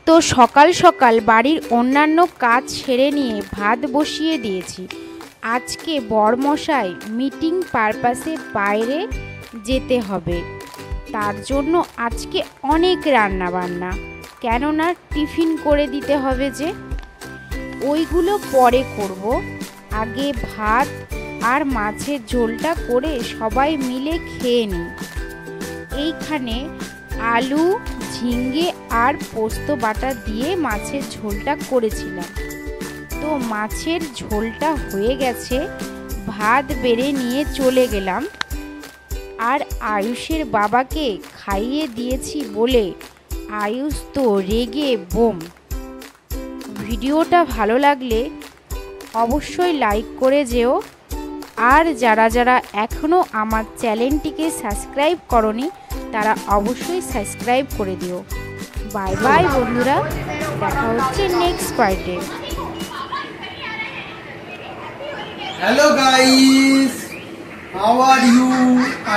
তো সকাল সকাল বাড়ির অন্যান্য কাজ সেরে নিয়ে ভাত বসিয়ে দিয়েছি। আজকে বরমশাই মিটিং পারপাসে বাইরে যেতে হবে, তার জন্য আজকে অনেক রান্না বান্না, কেননা টিফিন করে দিতে হবে যে। ওইগুলো পরে করব, আগে ভাত আর মাছের ঝোলটা করে সবাই মিলে খেয়ে নিই। এইখানে আলু, ঝিঙ্গে আর পোস্ত বাটা দিয়ে মাছের ঝোলটা করেছিলাম। তো মাছের ঝোলটা হয়ে গেছে, ভাত বেড়ে নিয়ে চলে গেলাম। আর আয়ুষের বাবাকে খাইয়ে দিয়েছি বলে আয়ুষ তো রেগে বোম। ভিডিওটা ভালো লাগলে অবশ্যই লাইক করে যেও, আর যারা যারা এখনও আমার চ্যানেলটিকে সাবস্ক্রাইব করনি তারা অবশ্যই সাবস্ক্রাইব করে দিও। বাই বাই বন্ধুরা, দেখা হচ্ছে নেক্সট পার্টে। Hello guys, how are you?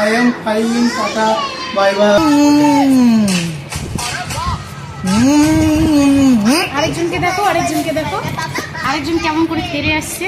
I am fine, tata, bye bye. আরেকজনকে দেখো, আরেকজনকে দেখো, আরেকজন কেমন করে ফিরে আসছে।